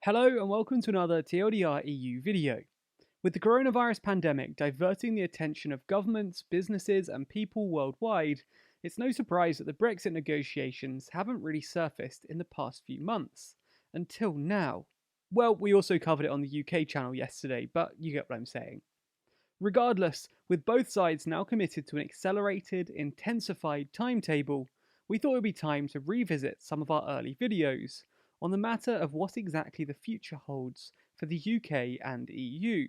Hello and welcome to another TLDR EU video. With the coronavirus pandemic diverting the attention of governments, businesses, and people worldwide, it's no surprise that the Brexit negotiations haven't really surfaced in the past few months. Until now. Well, we also covered it on the UK channel yesterday, but you get what I'm saying. Regardless, with both sides now committed to an accelerated, intensified timetable, we thought it would be time to revisit some of our early videos on the matter of what exactly the future holds for the UK and EU.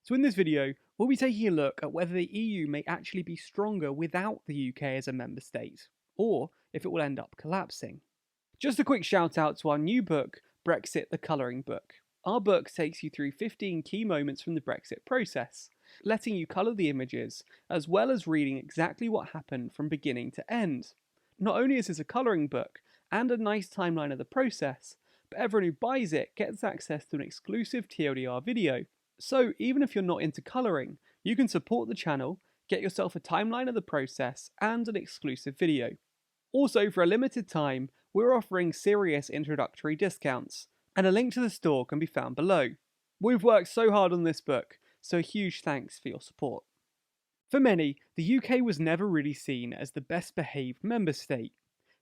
So in this video, we'll be taking a look at whether the EU may actually be stronger without the UK as a member state, or if it will end up collapsing. Just a quick shout out to our new book, Brexit the Colouring Book. Our book takes you through 15 key moments from the Brexit process, letting you colour the images, as well as reading exactly what happened from beginning to end. Not only is this a colouring book and a nice timeline of the process, but everyone who buys it gets access to an exclusive TLDR video. So even if you're not into colouring, you can support the channel, get yourself a timeline of the process and an exclusive video. Also, for a limited time, we're offering serious introductory discounts, and a link to the store can be found below. We've worked so hard on this book, so a huge thanks for your support. For many, the UK was never really seen as the best behaved member state.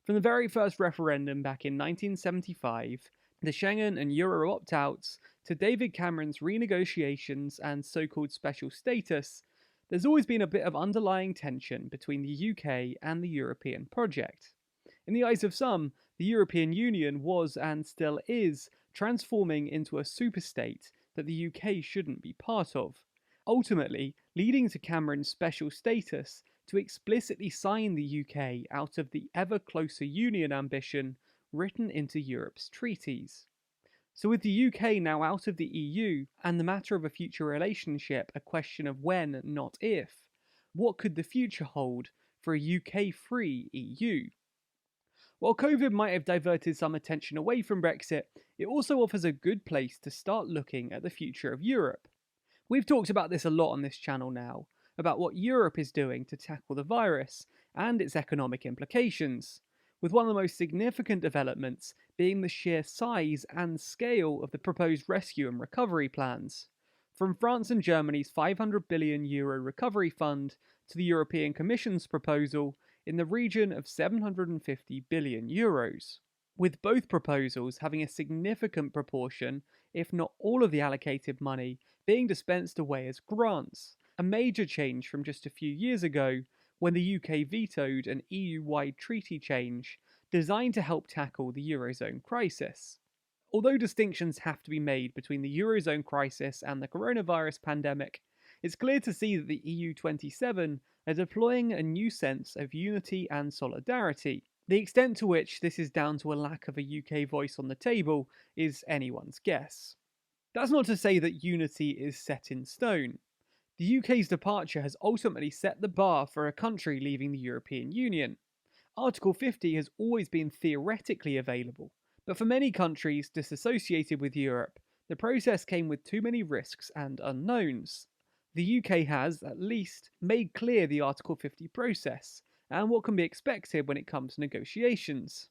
From the very first referendum back in 1975, the Schengen and Euro opt-outs, to David Cameron's renegotiations and so-called special status, there's always been a bit of underlying tension between the UK and the European project. In the eyes of some, the European Union was and still is transforming into a superstate that the UK shouldn't be part of, ultimately leading to Cameron's special status to explicitly sign the UK out of the ever closer union ambition written into Europe's treaties. So with the UK now out of the EU, and the matter of a future relationship a question of when, not if, what could the future hold for a UK-free EU? While COVID might have diverted some attention away from Brexit, it also offers a good place to start looking at the future of Europe. We've talked about this a lot on this channel now, about what Europe is doing to tackle the virus and its economic implications, with one of the most significant developments being the sheer size and scale of the proposed rescue and recovery plans. From France and Germany's €500 billion recovery fund to the European Commission's proposal in the region of €750 billion, with both proposals having a significant proportion, if not all of the allocated money, being dispensed away as grants, a major change from just a few years ago when the UK vetoed an EU-wide treaty change designed to help tackle the Eurozone crisis. Although distinctions have to be made between the Eurozone crisis and the coronavirus pandemic, it's clear to see that the EU27 are deploying a new sense of unity and solidarity. The extent to which this is down to a lack of a UK voice on the table is anyone's guess. That's not to say that unity is set in stone. The UK's departure has ultimately set the bar for a country leaving the European Union. Article 50 has always been theoretically available, but for many countries disassociated with Europe, the process came with too many risks and unknowns. The UK has, at least, made clear the Article 50 process, and what can be expected when it comes to negotiations.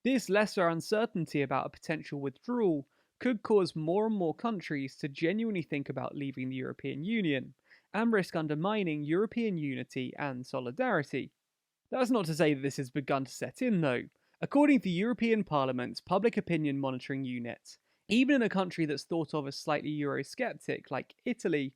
This lesser uncertainty about a potential withdrawal could cause more and more countries to genuinely think about leaving the European Union, and risk undermining European unity and solidarity. That's not to say that this has begun to set in, though. According to the European Parliament's Public Opinion Monitoring Unit, even in a country that's thought of as slightly Eurosceptic like Italy,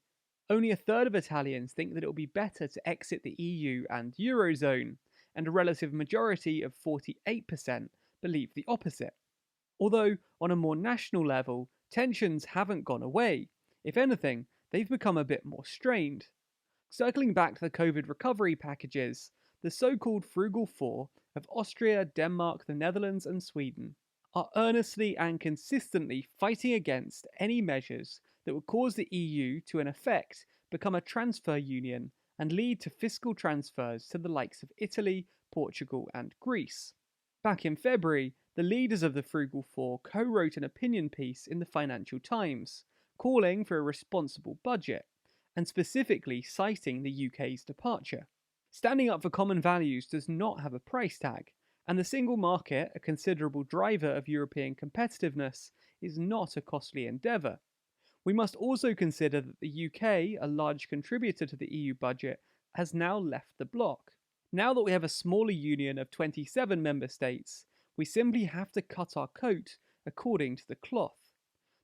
only a third of Italians think that it will be better to exit the EU and Eurozone, and a relative majority of 48% believe the opposite. Although, on a more national level, tensions haven't gone away. If anything, they've become a bit more strained. Circling back to the COVID recovery packages, the so-called Frugal Four of Austria, Denmark, the Netherlands and Sweden are earnestly and consistently fighting against any measures that would cause the EU to in effect become a transfer union and lead to fiscal transfers to the likes of Italy, Portugal and Greece. Back in February, the leaders of the Frugal Four co-wrote an opinion piece in the Financial Times, calling for a responsible budget, and specifically citing the UK's departure. Standing up for common values does not have a price tag, And the single market, a considerable driver of European competitiveness, is not a costly endeavour. We must also consider that the UK, a large contributor to the EU budget, has now left the bloc. Now that we have a smaller union of 27 member states, we simply have to cut our coat according to the cloth.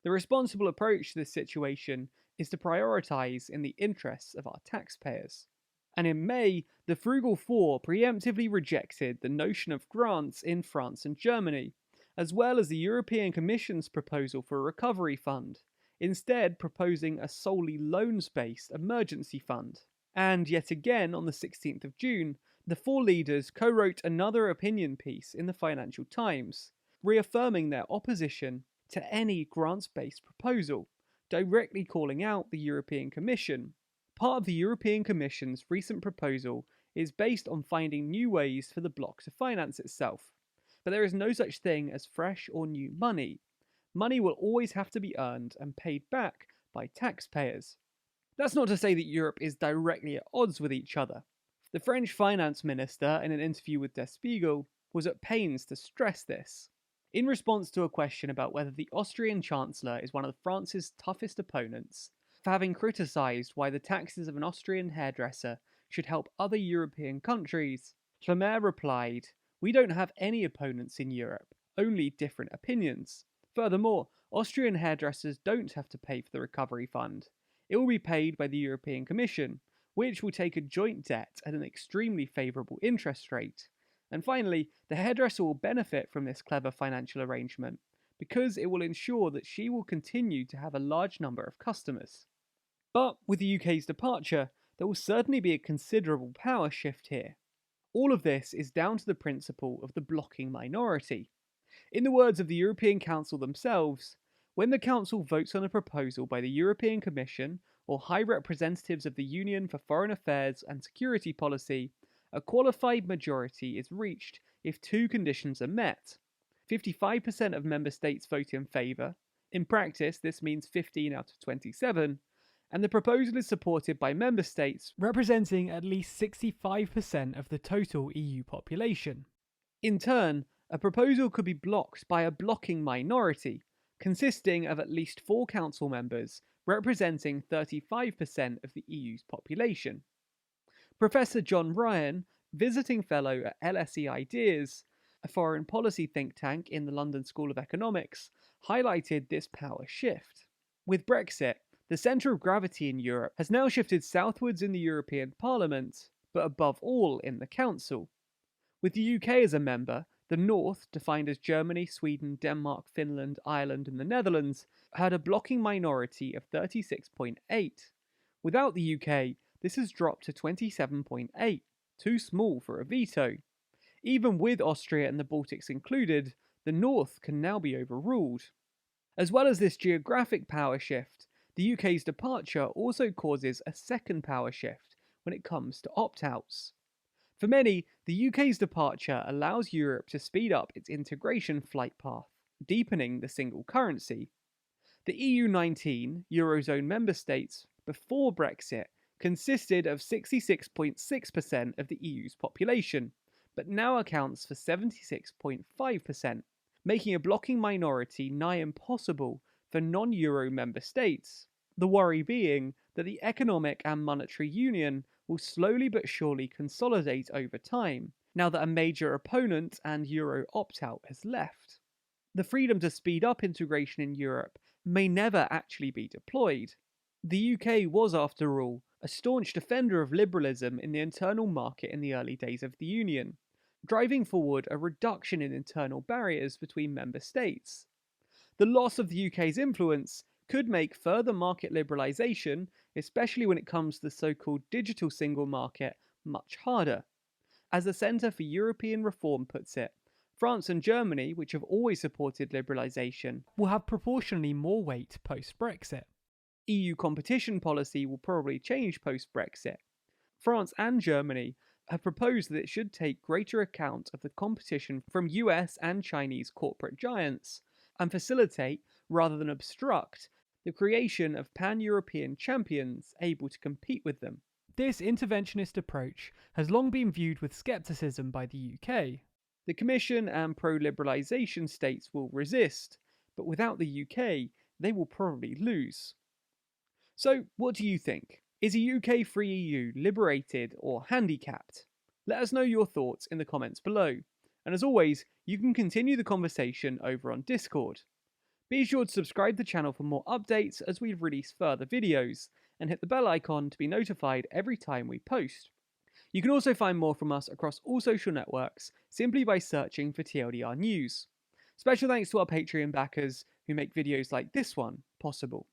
The responsible approach to this situation is to prioritise in the interests of our taxpayers. And in May, the Frugal Four preemptively rejected the notion of grants in France and Germany, as well as the European Commission's proposal for a recovery fund, instead proposing a solely loans-based emergency fund. And yet again, on the 16th of June, the four leaders co-wrote another opinion piece in the Financial Times, reaffirming their opposition to any grants-based proposal, directly calling out the European Commission. Part of the European Commission's recent proposal is based on finding new ways for the bloc to finance itself. But there is no such thing as fresh or new money. Money will always have to be earned and paid back by taxpayers. That's not to say that Europe is directly at odds with each other. The French finance minister, in an interview with Der Spiegel, was at pains to stress this. In response to a question about whether the Austrian Chancellor is one of France's toughest opponents, for having criticised why the taxes of an Austrian hairdresser should help other European countries, Le Maire replied, "We don't have any opponents in Europe, only different opinions. Furthermore, Austrian hairdressers don't have to pay for the recovery fund. It will be paid by the European Commission, which will take a joint debt at an extremely favourable interest rate. And finally, the hairdresser will benefit from this clever financial arrangement, because it will ensure that she will continue to have a large number of customers." But with the UK's departure, there will certainly be a considerable power shift here. All of this is down to the principle of the blocking minority. In the words of the European Council themselves, when the Council votes on a proposal by the European Commission or High Representatives of the Union for Foreign Affairs and Security Policy, a qualified majority is reached if two conditions are met. 55% of member states vote in favour. In practice, this means 15 out of 27. And the proposal is supported by member states representing at least 65% of the total EU population. In turn, a proposal could be blocked by a blocking minority, consisting of at least 4 council members representing 35% of the EU's population. Professor John Ryan, visiting fellow at LSE Ideas, a foreign policy think tank in the London School of Economics, highlighted this power shift. With Brexit, the centre of gravity in Europe has now shifted southwards in the European Parliament, but above all in the Council. With the UK as a member, the North, defined as Germany, Sweden, Denmark, Finland, Ireland and the Netherlands, had a blocking minority of 36.8. Without the UK, this has dropped to 27.8, too small for a veto. Even with Austria and the Baltics included, the North can now be overruled. As well as this geographic power shift, the UK's departure also causes a second power shift when it comes to opt-outs. For many, the UK's departure allows Europe to speed up its integration flight path, deepening the single currency. The EU-19 Eurozone member states before Brexit consisted of 66.6% of the EU's population, but now accounts for 76.5%, making a blocking minority nigh impossible for non-Euro member states. The worry being that the economic and monetary union will slowly but surely consolidate over time, now that a major opponent and Euro opt-out has left. The freedom to speed up integration in Europe may never actually be deployed. The UK was, after all, a staunch defender of liberalism in the internal market in the early days of the Union, driving forward a reduction in internal barriers between member states. The loss of the UK's influence could make further market liberalisation, especially when it comes to the so-called digital single market, much harder. As the Centre for European Reform puts it, France and Germany, which have always supported liberalisation, will have proportionally more weight post-Brexit. EU competition policy will probably change post-Brexit. France and Germany have proposed that it should take greater account of the competition from US and Chinese corporate giants, and facilitate, rather than obstruct, the creation of pan-European champions able to compete with them. This interventionist approach has long been viewed with scepticism by the UK. The Commission and pro liberalisation states will resist, but without the UK, they will probably lose. So, what do you think? Is a UK free EU liberated or handicapped? Let us know your thoughts in the comments below. And as always, you can continue the conversation over on Discord. Be sure to subscribe to the channel for more updates as we release further videos, and hit the bell icon to be notified every time we post. You can also find more from us across all social networks simply by searching for TLDR News. Special thanks to our Patreon backers who make videos like this one possible.